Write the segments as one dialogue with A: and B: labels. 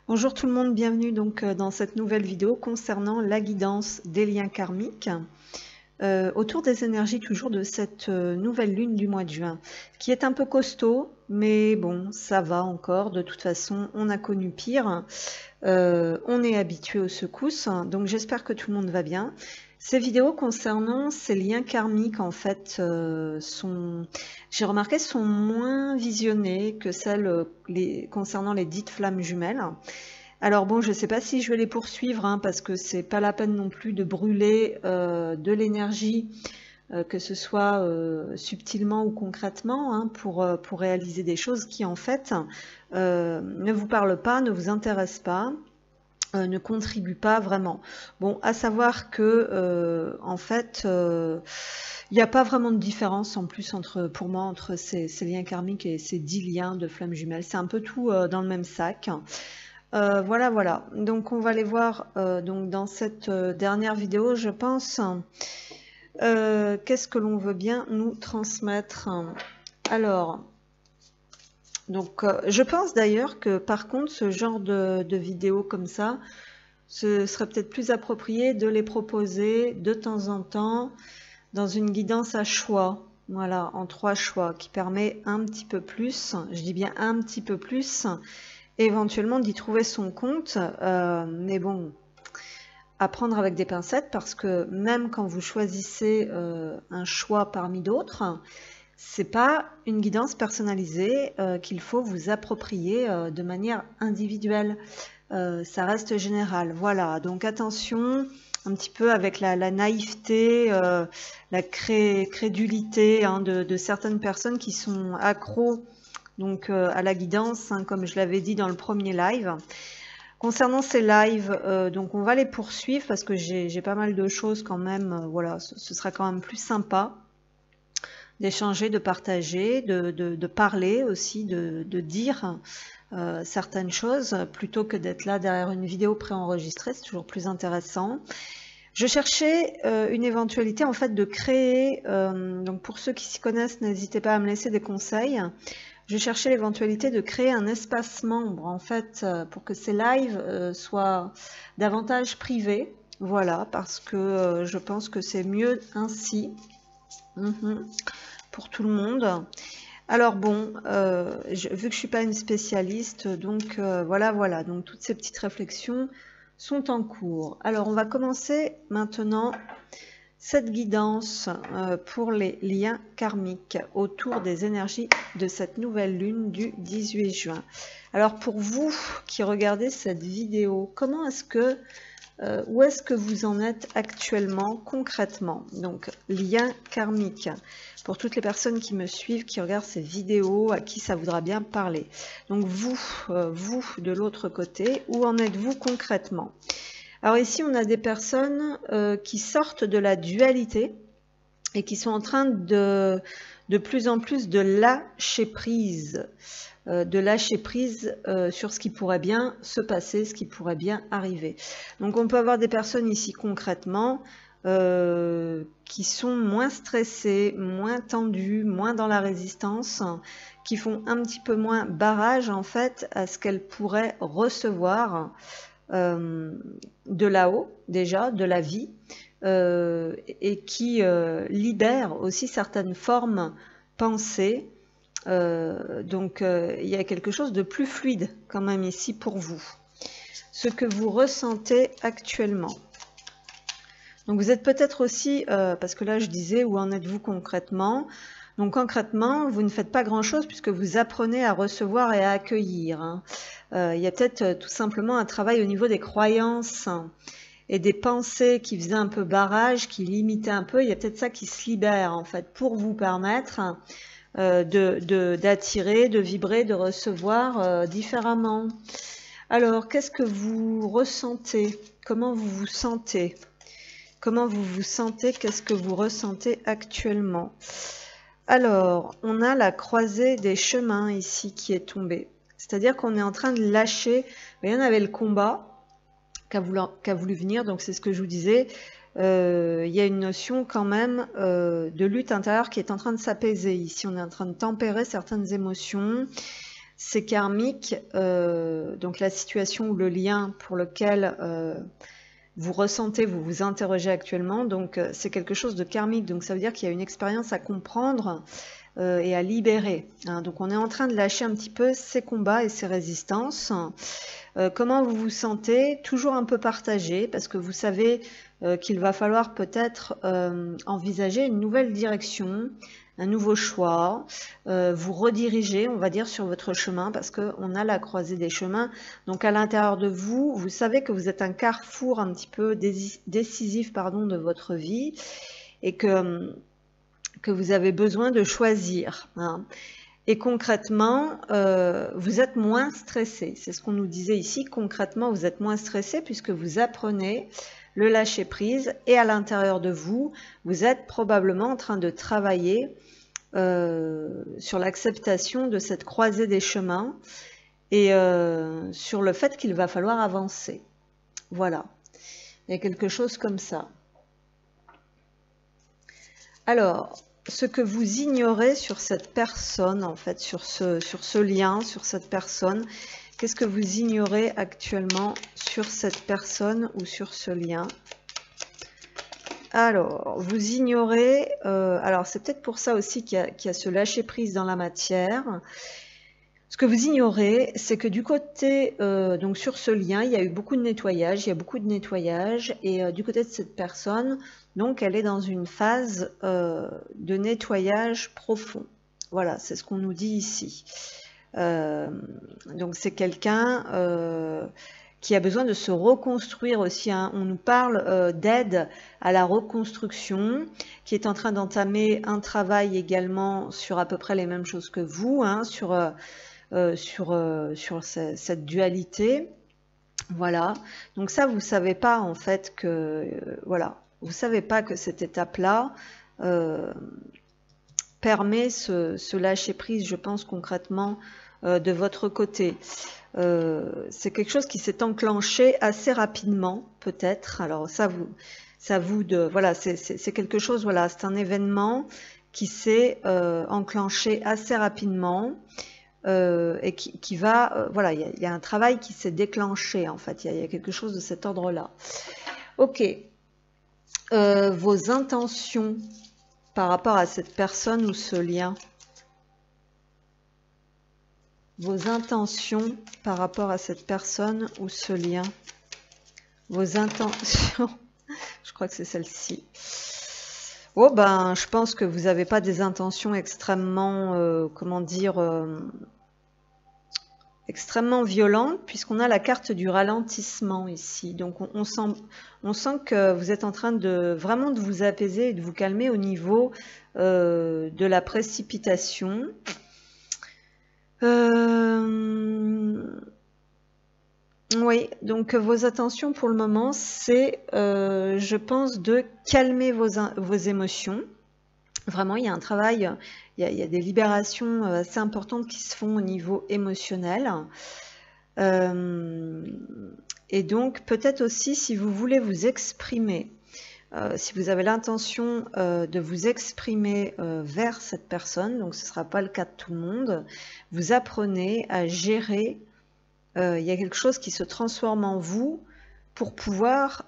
A: Bonjour tout le monde, bienvenue donc dans cette nouvelle vidéo concernant la guidance des liens karmiques autour des énergies toujours de cette nouvelle lune du mois de juin qui est un peu costaud, mais bon, ça va encore. De toute façon, on a connu pire, on est habitué aux secousses, donc j'espère que tout le monde va bien. Ces vidéos concernant ces liens karmiques, en fait, j'ai remarqué, sont moins visionnées que celles concernant les dites flammes jumelles. Alors bon, je ne sais pas si je vais les poursuivre, hein, parce que c'est pas la peine non plus de brûler de l'énergie, que ce soit subtilement ou concrètement, hein, pour réaliser des choses qui, en fait, ne vous parlent pas, ne vous intéressent pas. Ne contribue pas vraiment. Bon, à savoir que en fait, il n'y a pas vraiment de différence en plus pour moi entre ces liens karmiques et ces 10 liens de flammes jumelles. C'est un peu tout dans le même sac. Voilà. Donc on va les voir donc dans cette dernière vidéo, je pense. Qu'est-ce que l'on veut bien nous transmettre? Alors. Donc, je pense d'ailleurs que par contre, ce genre de vidéos comme ça, ce serait peut-être plus approprié de les proposer de temps en temps dans une guidance à choix, voilà, en 3 choix, qui permet un petit peu plus, je dis bien un petit peu plus, éventuellement d'y trouver son compte, mais bon, à prendre avec des pincettes, parce que même quand vous choisissez un choix parmi d'autres, c'est pas une guidance personnalisée qu'il faut vous approprier de manière individuelle. Ça reste général. Voilà, donc attention un petit peu avec la naïveté, la crédulité, hein, de certaines personnes qui sont accros donc, à la guidance, hein, comme je l'avais dit dans le premier live. Concernant ces lives, donc on va les poursuivre parce que j'ai pas mal de choses quand même. Voilà, ce sera quand même plus sympa d'échanger, de partager, de parler aussi, de dire certaines choses, plutôt que d'être là derrière une vidéo préenregistrée, c'est toujours plus intéressant. Je cherchais une éventualité en fait de créer, donc pour ceux qui s'y connaissent, n'hésitez pas à me laisser des conseils. Je cherchais l'éventualité de créer un espace membre en fait pour que ces lives soient davantage privés, voilà, parce que je pense que c'est mieux ainsi. Pour tout le monde. Alors bon, vu que je suis pas une spécialiste, donc voilà, donc toutes ces petites réflexions sont en cours. Alors on va commencer maintenant cette guidance pour les liens karmiques autour des énergies de cette nouvelle lune du 18 juin. Alors pour vous qui regardez cette vidéo, comment est-ce que où est-ce que vous en êtes actuellement concrètement? Donc lien karmique pour toutes les personnes qui me suivent, qui regardent ces vidéos, à qui ça voudra bien parler. Donc vous de l'autre côté, où en êtes-vous concrètement? Alors ici on a des personnes qui sortent de la dualité et qui sont en train de plus en plus de lâcher prise. Sur ce qui pourrait bien se passer, ce qui pourrait bien arriver. Donc on peut avoir des personnes ici concrètement qui sont moins stressées, moins tendues, moins dans la résistance, qui font un petit peu moins barrage en fait à ce qu'elles pourraient recevoir de là-haut déjà, de la vie, et qui libèrent aussi certaines formes pensées. Donc il y a quelque chose de plus fluide quand même ici pour vous. Ce que vous ressentez actuellement. Donc vous êtes peut-être aussi, parce que là je disais où en êtes-vous concrètement. Donc concrètement, vous ne faites pas grand-chose puisque vous apprenez à recevoir et à accueillir. Hein. Il y a peut-être tout simplement un travail au niveau des croyances et des pensées qui faisaient un peu barrage, qui limitaient un peu. Il y a peut-être ça qui se libère en fait pour vous permettre d'attirer, de vibrer, de recevoir différemment. Alors, qu'est-ce que vous ressentez? Comment vous vous sentez? Comment vous vous sentez? Qu'est-ce que vous ressentez actuellement? Alors, on a la croisée des chemins ici qui est tombée. C'est-à-dire qu'on est en train de lâcher. Il y en avait le combat qui a voulu venir, donc c'est ce que je vous disais. Il y a une notion quand même de lutte intérieure qui est en train de s'apaiser. Ici, on est en train de tempérer certaines émotions. c'est karmique, donc la situation ou le lien pour lequel vous ressentez, vous vous interrogez actuellement, donc c'est quelque chose de karmique, donc ça veut dire qu'il y a une expérience à comprendre et à libérer. Hein. Donc on est en train de lâcher un petit peu ces combats et ces résistances. Comment vous vous sentez? Toujours un peu partagé, parce que vous savez qu'il va falloir peut-être envisager une nouvelle direction, un nouveau choix, vous rediriger, on va dire, sur votre chemin, parce qu'on a la croisée des chemins. Donc à l'intérieur de vous, vous savez que vous êtes un carrefour un petit peu décisif, pardon, de votre vie, et que vous avez besoin de choisir. Hein. Et concrètement, vous êtes moins stressé. C'est ce qu'on nous disait ici. Concrètement, vous êtes moins stressé puisque vous apprenez le lâcher-prise, et à l'intérieur de vous, vous êtes probablement en train de travailler sur l'acceptation de cette croisée des chemins et sur le fait qu'il va falloir avancer. Voilà, il y a quelque chose comme ça. Alors, ce que vous ignorez sur cette personne, en fait, sur ce lien, sur cette personne, qu'est-ce que vous ignorez actuellement sur cette personne ou sur ce lien? Alors, vous ignorez, alors c'est peut-être pour ça aussi qu'il y a ce lâcher-prise dans la matière. Ce que vous ignorez, c'est que du côté, donc sur ce lien, il y a eu beaucoup de nettoyage, il y a beaucoup de nettoyage, et du côté de cette personne, donc elle est dans une phase de nettoyage profond. Voilà, c'est ce qu'on nous dit ici. Donc c'est quelqu'un qui a besoin de se reconstruire aussi. Hein. On nous parle d'aide à la reconstruction, qui est en train d'entamer un travail également sur à peu près les mêmes choses que vous, hein, sur cette dualité. Voilà. Donc ça, vous savez pas en fait que voilà, vous savez pas que cette étape-là permet ce lâcher prise, je pense concrètement de votre côté. C'est quelque chose qui s'est enclenché assez rapidement, peut-être. Alors ça vous de voilà, c'est quelque chose, voilà, c'est un événement qui s'est enclenché assez rapidement et qui va, voilà, il y a un travail qui s'est déclenché en fait. Il y a quelque chose de cet ordre-là. Ok. Vos intentions par rapport à cette personne ou ce lien. Vos intentions par rapport à cette personne ou ce lien. Vos intentions, je crois que c'est celle-ci. Oh ben, je pense que vous n'avez pas des intentions extrêmement, comment dire, extrêmement violentes, puisqu'on a la carte du ralentissement ici. Donc on sent que vous êtes en train de vraiment de vous apaiser et de vous calmer au niveau de la précipitation. Oui, donc vos attentions pour le moment, c'est, je pense, de calmer vos émotions. Vraiment, il y a un travail, il y a des libérations assez importantes qui se font au niveau émotionnel. Et donc, peut-être aussi, si vous voulez vous exprimer, si vous avez l'intention de vous exprimer vers cette personne, donc ce ne sera pas le cas de tout le monde, vous apprenez à gérer, il y a quelque chose qui se transforme en vous pour pouvoir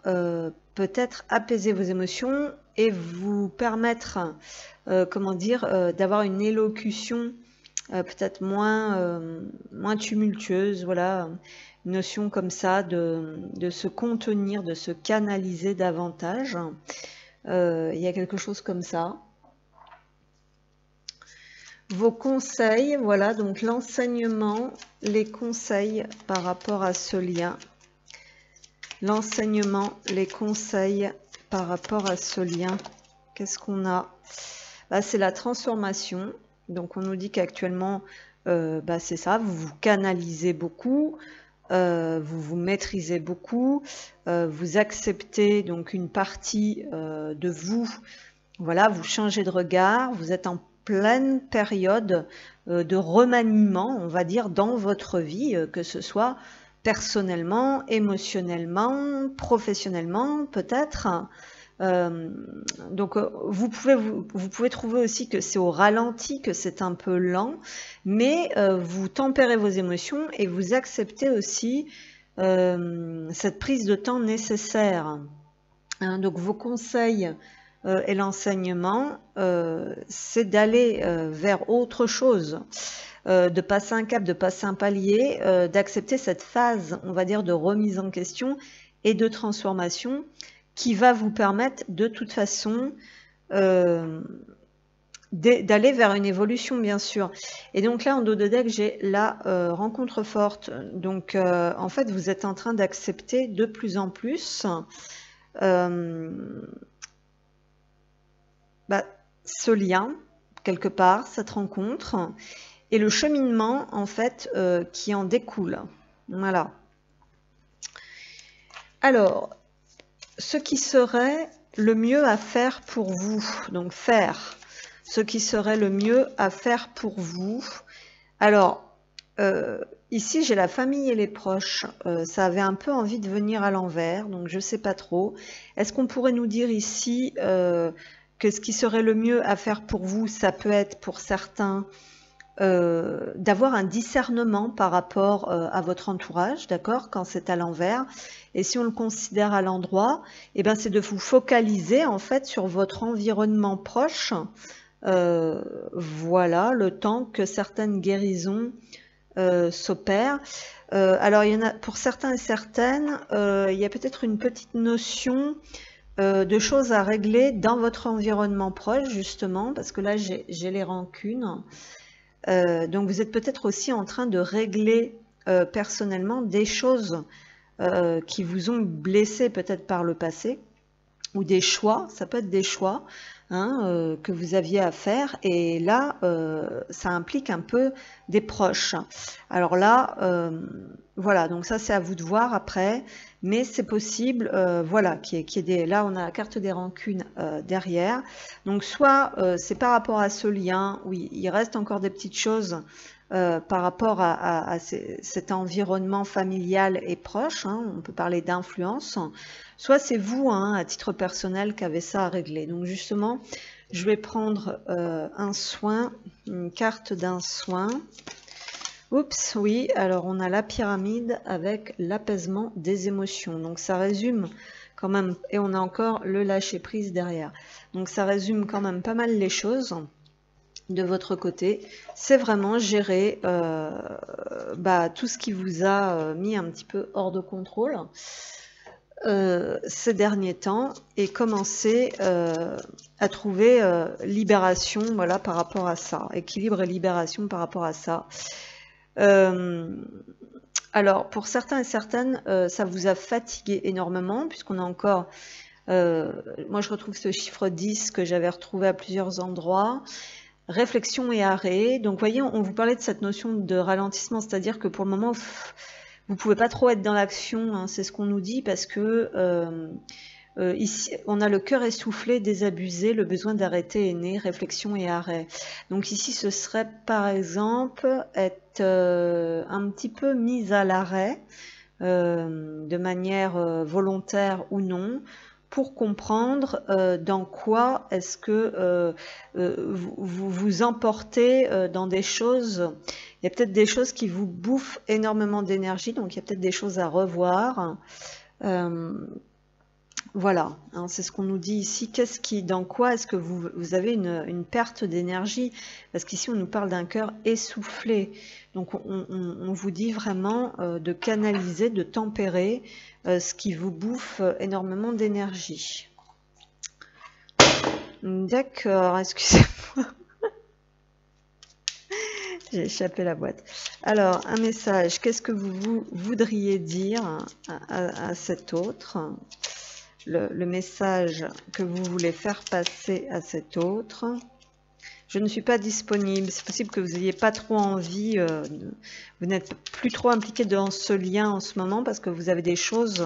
A: peut-être apaiser vos émotions et vous permettre, comment dire, d'avoir une élocution peut-être moins tumultueuse, voilà, une notion comme ça de se contenir, de se canaliser davantage. Il y a quelque chose comme ça. Vos conseils, voilà, donc l'enseignement, les conseils par rapport à ce lien. L'enseignement, les conseils par rapport à ce lien. Qu'est-ce qu'on a? Bah, c'est la transformation. Donc on nous dit qu'actuellement, bah, c'est ça, vous vous canalisez beaucoup, vous vous maîtrisez beaucoup, vous acceptez donc une partie de vous. Voilà, vous changez de regard, vous êtes en pleine période de remaniement, on va dire, dans votre vie, que ce soit personnellement, émotionnellement, professionnellement, peut-être. Donc vous pouvez trouver aussi que c'est au ralenti, que c'est un peu lent, mais vous tempérez vos émotions et vous acceptez aussi cette prise de temps nécessaire. Hein, donc vos conseils et l'enseignement, c'est d'aller vers autre chose, de passer un cap, de passer un palier, d'accepter cette phase, on va dire, de remise en question et de transformation qui va vous permettre de toute façon d'aller vers une évolution, bien sûr. Et donc là, en dos de deck, j'ai la rencontre forte. Donc en fait, vous êtes en train d'accepter de plus en plus ce lien, quelque part, cette rencontre, et le cheminement, en fait, qui en découle. Voilà. Alors, ce qui serait le mieux à faire pour vous, donc faire ce qui serait le mieux à faire pour vous. Alors, ici, j'ai la famille et les proches. Ça avait un peu envie de venir à l'envers, donc je ne sais pas trop. Est-ce qu'on pourrait nous dire ici que ce qui serait le mieux à faire pour vous, ça peut être pour certains d'avoir un discernement par rapport à votre entourage, d'accord, quand c'est à l'envers. Et si on le considère à l'endroit, eh ben, c'est de vous focaliser en fait sur votre environnement proche. Voilà, le temps que certaines guérisons s'opèrent. Alors, il y en a pour certains et certaines, il y a peut-être une petite notion de choses à régler dans votre environnement proche, justement, parce que là, j'ai les rancunes. Donc, vous êtes peut-être aussi en train de régler personnellement des choses qui vous ont blessé peut-être par le passé, ou des choix, ça peut être des choix que vous aviez à faire, et là, ça implique un peu des proches. Alors là, voilà, donc ça c'est à vous de voir après, mais c'est possible, voilà, qu'il y ait des... Là, on a la carte des rancunes derrière, donc soit c'est par rapport à ce lien, oui, il reste encore des petites choses par rapport à cet environnement familial et proche, on peut parler d'influence, soit c'est vous, à titre personnel, qui avez ça à régler. Donc justement, je vais prendre un soin, une carte d'un soin. Oups, oui, alors on a la pyramide avec l'apaisement des émotions. Donc ça résume quand même, et on a encore le lâcher-prise derrière. Donc ça résume quand même pas mal les choses. De votre côté, c'est vraiment gérer tout ce qui vous a mis un petit peu hors de contrôle ces derniers temps et commencer à trouver libération, voilà, par rapport à ça, équilibre et libération par rapport à ça. Alors pour certains et certaines, ça vous a fatigué énormément puisqu'on a encore moi je retrouve ce chiffre 10 que j'avais retrouvé à plusieurs endroits. Réflexion et arrêt. Donc, vous voyez, on vous parlait de cette notion de ralentissement, c'est-à-dire que pour le moment, vous pouvez pas trop être dans l'action, c'est ce qu'on nous dit, parce que ici, on a le cœur essoufflé, désabusé, le besoin d'arrêter est né, réflexion et arrêt. Donc ici, ce serait par exemple être un petit peu mise à l'arrêt, de manière volontaire ou non, pour comprendre dans quoi est-ce que vous vous emportez dans des choses. Il y a peut-être des choses qui vous bouffent énormément d'énergie, donc il y a peut-être des choses à revoir. Voilà, c'est ce qu'on nous dit ici. Dans quoi est-ce que vous avez une perte d'énergie? Parce qu'ici, on nous parle d'un cœur essoufflé. Donc, on vous dit vraiment de canaliser, de tempérer ce qui vous bouffe énormément d'énergie. D'accord, excusez-moi. J'ai échappé la boîte. Alors, un message. Qu'est-ce que vous voudriez dire à cet autre? Le message que vous voulez faire passer à cet autre. Je ne suis pas disponible. C'est possible que vous n'ayez pas trop envie, vous n'êtes plus trop impliqué dans ce lien en ce moment parce que vous avez des choses,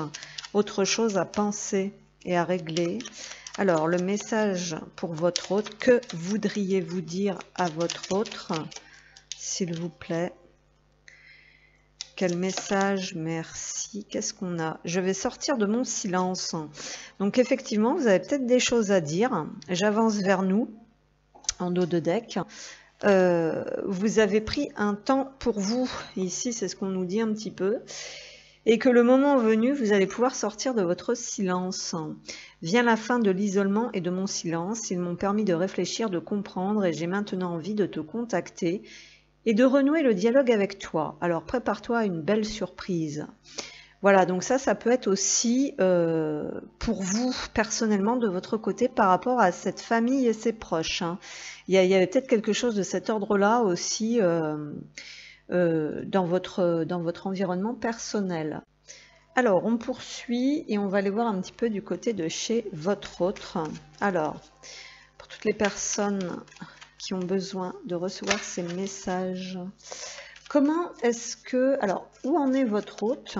A: autre chose à penser et à régler. Alors, le message pour votre autre, que voudriez-vous dire à votre autre, s'il vous plaît? quel message? Merci. Qu'est-ce qu'on a? Je vais sortir de mon silence. Donc effectivement, vous avez peut-être des choses à dire. J'avance vers nous, en dos de deck. Vous avez pris un temps pour vous. Ici, c'est ce qu'on nous dit un petit peu. Et que le moment venu, vous allez pouvoir sortir de votre silence. Vient la fin de l'isolement et de mon silence. Ils m'ont permis de réfléchir, de comprendre, et j'ai maintenant envie de te contacter et de renouer le dialogue avec toi. Alors prépare-toi à une belle surprise. Voilà, donc ça peut être aussi pour vous personnellement de votre côté par rapport à cette famille et ses proches. Hein. Il y avait peut-être quelque chose de cet ordre-là aussi dans votre environnement personnel. Alors, on poursuit et on va aller voir un petit peu du côté de chez votre autre. Alors, pour toutes les personnes qui ont besoin de recevoir ces messages, comment est-ce que... Alors, où en est votre hôte?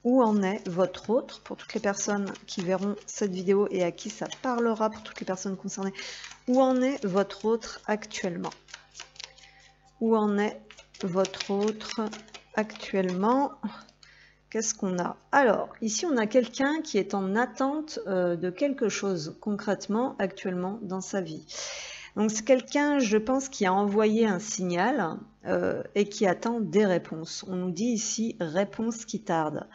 A: Où en est votre autre? Pour toutes les personnes qui verront cette vidéo et à qui ça parlera, pour toutes les personnes concernées, où en est votre autre actuellement? Où en est votre autre actuellement? Qu'est-ce qu'on a? Alors, ici, on a quelqu'un qui est en attente de quelque chose concrètement actuellement dans sa vie. Donc, c'est quelqu'un, je pense, qui a envoyé un signal et qui attend des réponses. On nous dit ici « réponse qui tarde ».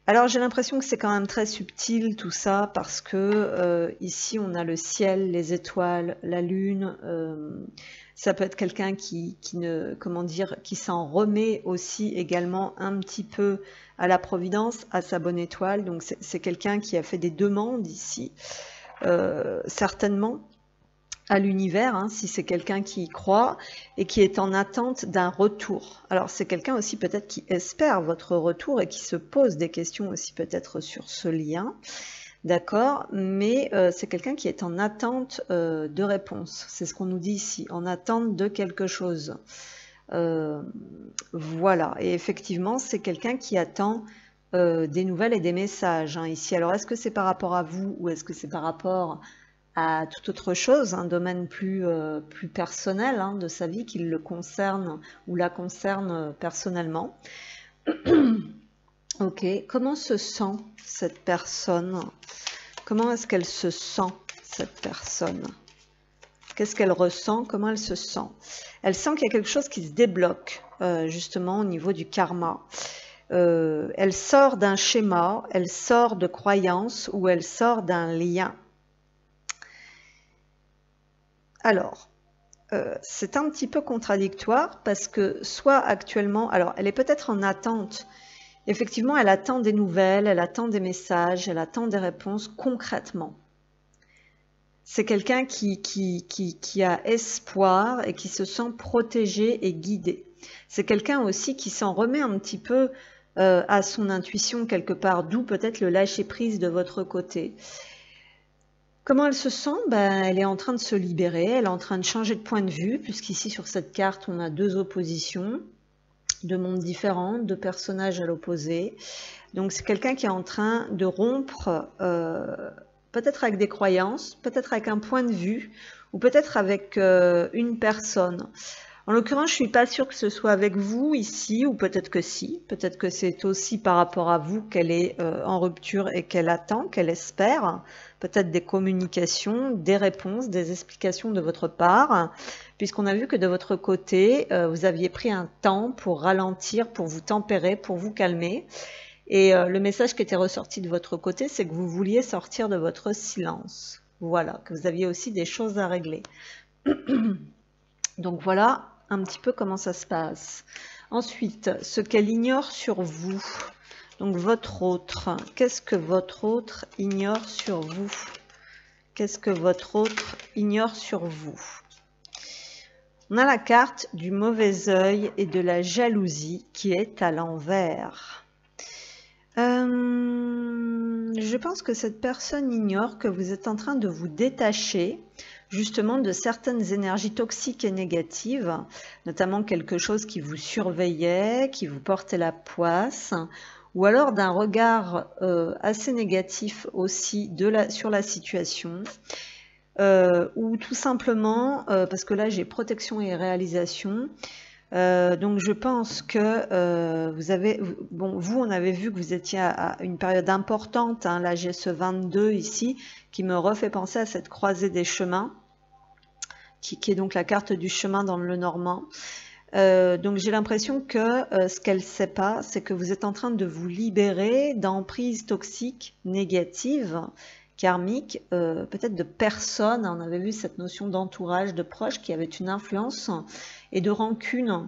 A: Alors, j'ai l'impression que c'est quand même très subtil tout ça parce que ici, on a le ciel, les étoiles, la lune. Ça peut être quelqu'un qui s'en remet aussi également un petit peu à la providence, à sa bonne étoile. Donc, c'est quelqu'un qui a fait des demandes ici, certainement à l'univers, hein, si c'est quelqu'un qui y croit et qui est en attente d'un retour. Alors c'est quelqu'un aussi peut-être qui espère votre retour et qui se pose des questions aussi peut-être sur ce lien, d'accord, mais c'est quelqu'un qui est en attente de réponse. C'est ce qu'on nous dit ici, en attente de quelque chose. Voilà, et effectivement c'est quelqu'un qui attend des nouvelles et des messages hein, ici. Alors est-ce que c'est par rapport à vous ou est-ce que c'est par rapport à toute autre chose, un domaine plus personnel hein, de sa vie qui le concerne ou la concerne personnellement. Ok, comment se sent cette personne? Comment est-ce qu'elle se sent, cette personne? Qu'est-ce qu'elle ressent? Comment elle se sent? Elle sent qu'il y a quelque chose qui se débloque, justement au niveau du karma. Elle sort d'un schéma, elle sort de croyances ou elle sort d'un lien. Alors, c'est un petit peu contradictoire parce que soit actuellement, alors elle est peut-être en attente, effectivement elle attend des nouvelles, elle attend des messages, elle attend des réponses concrètement. C'est quelqu'un qui a espoir et qui se sent protégé et guidé. C'est quelqu'un aussi qui s'en remet un petit peu à son intuition quelque part, d'où peut-être le lâcher-prise de votre côté. Comment elle se sent? Ben, elle est en train de se libérer, elle est en train de changer de point de vue, puisqu'ici sur cette carte, on a deux oppositions, deux mondes différents, deux personnages à l'opposé. Donc c'est quelqu'un qui est en train de rompre, peut-être avec des croyances, peut-être avec un point de vue, ou peut-être avec une personne. En l'occurrence, je ne suis pas sûre que ce soit avec vous ici, ou peut-être que si. Peut-être que c'est aussi par rapport à vous qu'elle est en rupture et qu'elle attend, qu'elle espère. Peut-être des communications, des réponses, des explications de votre part. Puisqu'on a vu que de votre côté, vous aviez pris un temps pour ralentir, pour vous tempérer, pour vous calmer. Et le message qui était ressorti de votre côté, c'est que vous vouliez sortir de votre silence. Voilà, que vous aviez aussi des choses à régler. Donc voilà un petit peu comment ça se passe. Ensuite, ce qu'elle ignore sur vous. Donc votre autre. Qu'est-ce que votre autre ignore sur vous? Qu'est-ce que votre autre ignore sur vous? On a la carte du mauvais œil et de la jalousie qui est à l'envers. Je pense que cette personne ignore que vous êtes en train de vous détacher justement de certaines énergies toxiques et négatives, notamment quelque chose qui vous surveillait, qui vous portait la poisse, ou alors d'un regard assez négatif aussi sur la situation, ou tout simplement, parce que là j'ai protection et réalisation, Donc je pense que vous avez, bon, vous, on avait vu que vous étiez à une période importante, hein. Là j'ai ce 22 ici qui me refait penser à cette croisée des chemins, qui est donc la carte du chemin dans le Normand. Donc j'ai l'impression que ce qu'elle ne sait pas, c'est que vous êtes en train de vous libérer d'emprises toxiques, négatives, karmiques, peut-être de personnes. On avait vu cette notion d'entourage, de proches qui avaient une influence et de rancune,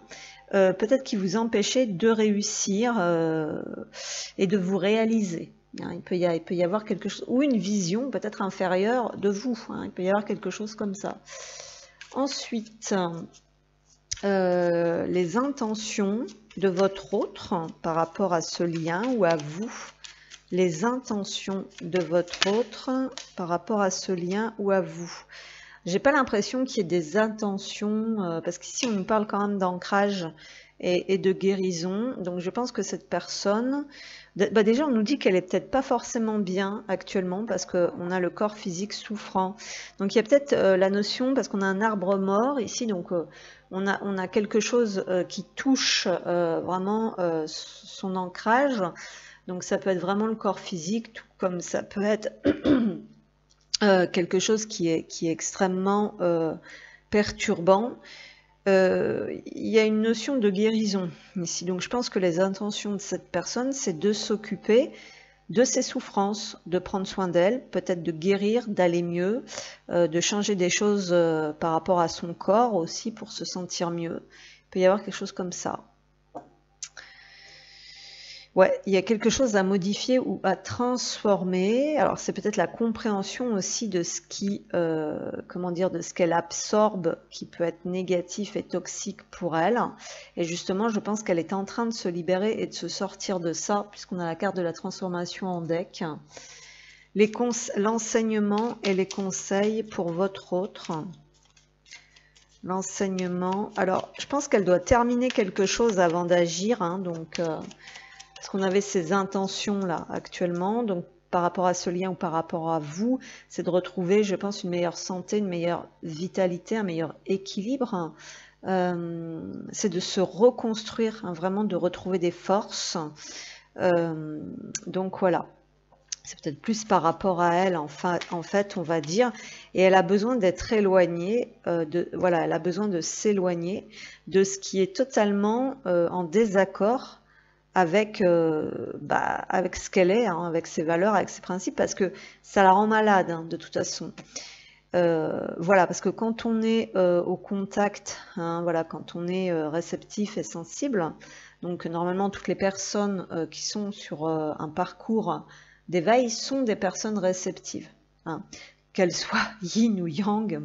A: peut-être qui vous empêchaient de réussir et de vous réaliser. Hein, il peut y avoir quelque chose, ou une vision peut-être inférieure de vous. Hein, il peut y avoir quelque chose comme ça. Ensuite, les intentions de votre autre par rapport à ce lien ou à vous. Les intentions de votre autre par rapport à ce lien ou à vous. J'ai pas l'impression qu'il y ait des intentions, parce qu'ici on nous parle quand même d'ancrage et de guérison. Donc je pense que cette personne, déjà on nous dit qu'elle est peut-être pas forcément bien actuellement parce qu'on a le corps physique souffrant. Donc il y a peut-être la notion, parce qu'on a un arbre mort ici, donc on a quelque chose qui touche vraiment son ancrage. Donc ça peut être vraiment le corps physique, tout comme ça peut être quelque chose qui est extrêmement perturbant. Il y a une notion de guérison ici. Donc je pense que les intentions de cette personne, c'est de s'occuper de ses souffrances, de prendre soin d'elle, peut-être de guérir, d'aller mieux, de changer des choses par rapport à son corps aussi pour se sentir mieux. Il peut y avoir quelque chose comme ça. Ouais, il y a quelque chose à modifier ou à transformer. Alors c'est peut-être la compréhension aussi de ce qui, comment dire, de ce qu'elle absorbe, qui peut être négatif et toxique pour elle. Et justement, je pense qu'elle est en train de se libérer et de se sortir de ça, puisqu'on a la carte de la transformation en deck. L'enseignement et les conseils pour votre autre. L'enseignement. Alors, je pense qu'elle doit terminer quelque chose avant d'agir, hein, donc. Parce qu'on avait ces intentions-là actuellement, donc par rapport à ce lien ou par rapport à vous, c'est de retrouver, je pense, une meilleure santé, une meilleure vitalité, un meilleur équilibre. C'est de se reconstruire, hein, vraiment de retrouver des forces. Donc voilà, c'est peut-être plus par rapport à elle, en fait, on va dire. Et elle a besoin d'être éloignée, voilà, elle a besoin de s'éloigner de ce qui est totalement en désaccord avec ce qu'elle est, hein, avec ses valeurs, avec ses principes, parce que ça la rend malade, hein, de toute façon. Voilà, parce que quand on est au contact, hein, voilà, quand on est réceptif et sensible, donc normalement toutes les personnes qui sont sur un parcours d'éveil sont des personnes réceptives, hein. Qu'elles soient yin ou yang,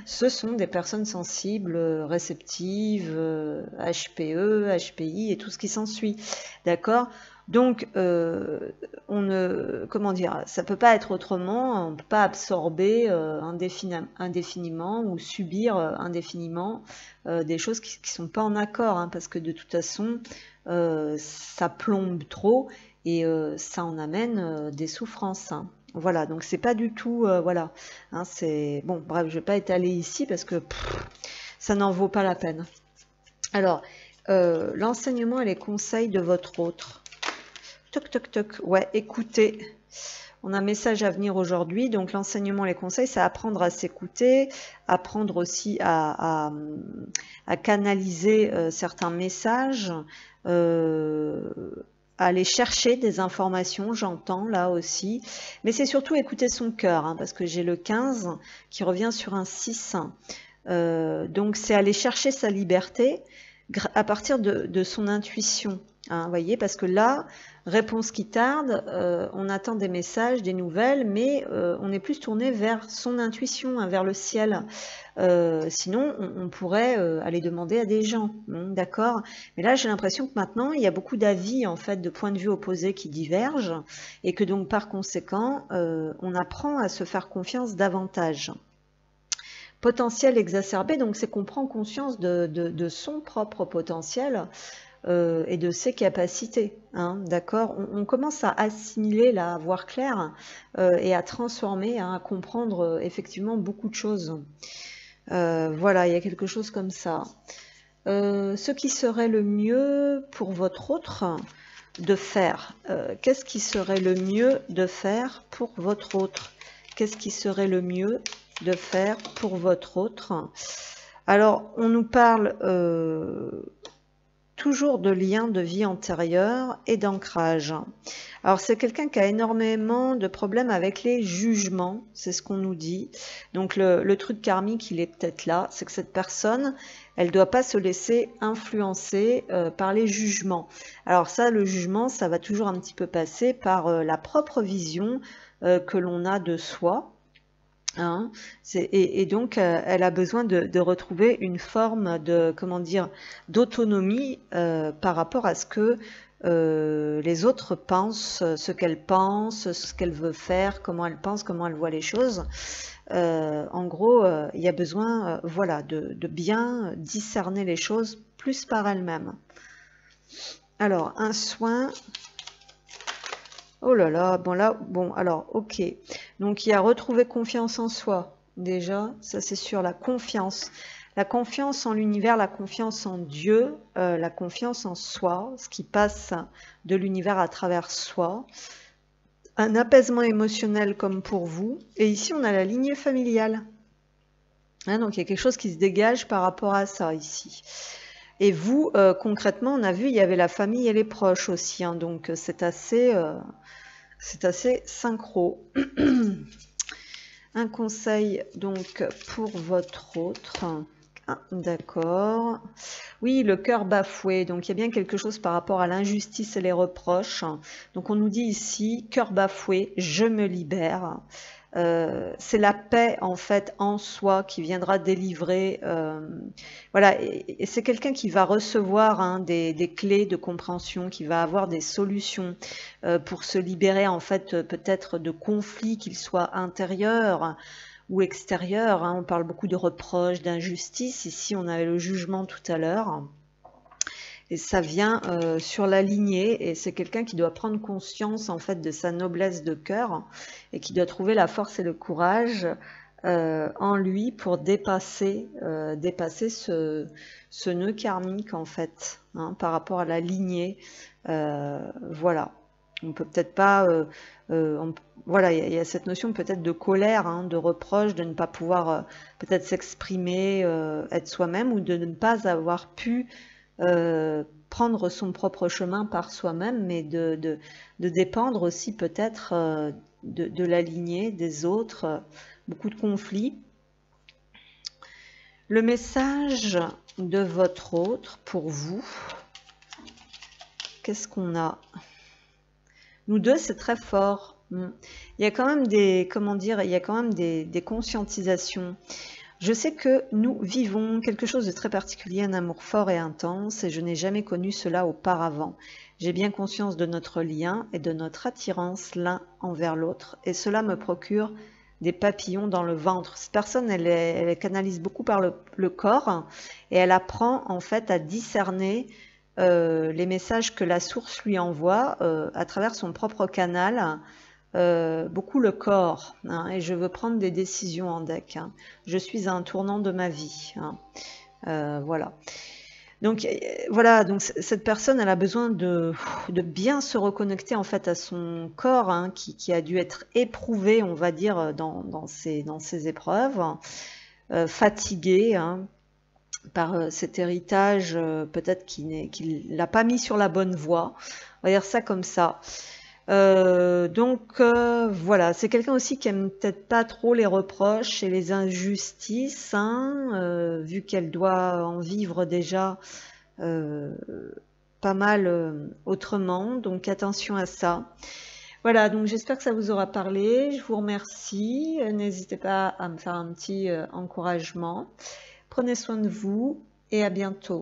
A: ce sont des personnes sensibles, réceptives, HPE, HPI et tout ce qui s'ensuit. D'accord? Donc, comment dire, ça peut pas être autrement, on peut pas absorber indéfiniment ou subir indéfiniment des choses qui sont pas en accord, hein, parce que de toute façon, ça plombe trop et ça en amène des souffrances, hein. Voilà, donc c'est pas du tout, voilà, hein, c'est bon. Bref, je vais pas étaler ici parce que ça n'en vaut pas la peine. Alors, l'enseignement et les conseils de votre autre. Toc toc toc. Ouais, écoutez. On a un message à venir aujourd'hui. Donc l'enseignement et les conseils, c'est apprendre à s'écouter, apprendre aussi à canaliser certains messages. Aller chercher des informations, j'entends là aussi, mais c'est surtout écouter son cœur, hein, parce que j'ai le 15 qui revient sur un 6, donc c'est aller chercher sa liberté à partir de son intuition, hein, voyez, parce que là, réponse qui tarde, on attend des messages, des nouvelles, mais on est plus tourné vers son intuition, hein, vers le ciel. Sinon, on pourrait aller demander à des gens, d'accord? Mais là, j'ai l'impression que maintenant, il y a beaucoup d'avis, en fait, de points de vue opposés qui divergent, et que donc, par conséquent, on apprend à se faire confiance davantage. Potentiel exacerbé, donc c'est qu'on prend conscience de son propre potentiel et de ses capacités, hein, d'accord? On commence à assimiler, là, à voir clair et à transformer, hein, à comprendre effectivement beaucoup de choses. Voilà, il y a quelque chose comme ça. Ce qui serait le mieux pour votre autre de faire. Qu'est-ce qui serait le mieux de faire pour votre autre? Qu'est-ce qui serait le mieux de faire pour votre autre? Alors, on nous parle toujours de liens de vie antérieure et d'ancrage. Alors, c'est quelqu'un qui a énormément de problèmes avec les jugements, c'est ce qu'on nous dit. Donc, le truc karmique, il est peut-être là, c'est que cette personne, elle ne doit pas se laisser influencer par les jugements. Alors ça, le jugement, ça va toujours un petit peu passer par la propre vision que l'on a de soi. Hein, et donc, elle a besoin de retrouver une forme de, comment dire, d'autonomie par rapport à ce que les autres pensent, ce qu'elle pense, ce qu'elle veut faire, comment elle pense, comment elle voit les choses. En gros, il y a besoin, voilà, de bien discerner les choses plus par elle-même. Alors, un soin. Oh là là, bon là, bon, alors, ok. Donc, il y a retrouver confiance en soi. Déjà, ça c'est sûr, la confiance. La confiance en l'univers, la confiance en Dieu, la confiance en soi, ce qui passe de l'univers à travers soi. Un apaisement émotionnel comme pour vous. Et ici, on a la lignée familiale. Hein, donc, il y a quelque chose qui se dégage par rapport à ça ici. Et vous, concrètement, on a vu, il y avait la famille et les proches aussi. Hein, donc, c'est assez synchro. Un conseil donc pour votre autre. Ah, d'accord. Oui, le cœur bafoué. Donc, il y a bien quelque chose par rapport à l'injustice et les reproches. Donc, on nous dit ici, cœur bafoué, je me libère. C'est la paix, en fait, en soi qui viendra délivrer. Voilà, et c'est quelqu'un qui va recevoir hein, des clés de compréhension, qui va avoir des solutions pour se libérer, en fait, peut-être de conflits, qu'ils soient intérieurs ou extérieur. Hein. On parle beaucoup de reproches, d'injustice. Ici, on avait le jugement tout à l'heure. Et ça vient sur la lignée. Et c'est quelqu'un qui doit prendre conscience en fait de sa noblesse de cœur et qui doit trouver la force et le courage en lui pour dépasser ce nœud karmique en fait, hein, par rapport à la lignée. Voilà. On peut peut-être pas... voilà, il y a cette notion peut-être de colère, hein, de reproche, de ne pas pouvoir peut-être s'exprimer, être soi-même, ou de ne pas avoir pu prendre son propre chemin par soi-même, mais de dépendre aussi peut-être de la lignée des autres, beaucoup de conflits. Le message de votre autre pour vous, qu'est-ce qu'on a ? Nous deux, c'est très fort. Il y a quand même des, comment dire, il y a quand même des conscientisations. Je sais que nous vivons quelque chose de très particulier, un amour fort et intense, et je n'ai jamais connu cela auparavant. J'ai bien conscience de notre lien et de notre attirance l'un envers l'autre, et cela me procure des papillons dans le ventre. Cette personne, elle canalise beaucoup par le corps, et elle apprend en fait à discerner les messages que la source lui envoie à travers son propre canal, beaucoup le corps, hein, et je veux prendre des décisions en deck. Hein. Je suis à un tournant de ma vie. Hein. Voilà. Donc voilà, donc cette personne, elle a besoin de bien se reconnecter en fait à son corps, hein, qui a dû être éprouvé, on va dire, dans ces épreuves, fatigué. Hein, par cet héritage peut-être qu'il l'a pas mis sur la bonne voie. On va dire ça comme ça. Donc voilà, c'est quelqu'un aussi qui aime peut-être pas trop les reproches et les injustices, hein, vu qu'elle doit en vivre déjà pas mal autrement. Donc attention à ça. Voilà, donc j'espère que ça vous aura parlé. Je vous remercie. N'hésitez pas à me faire un petit encouragement. Prenez soin de vous et à bientôt.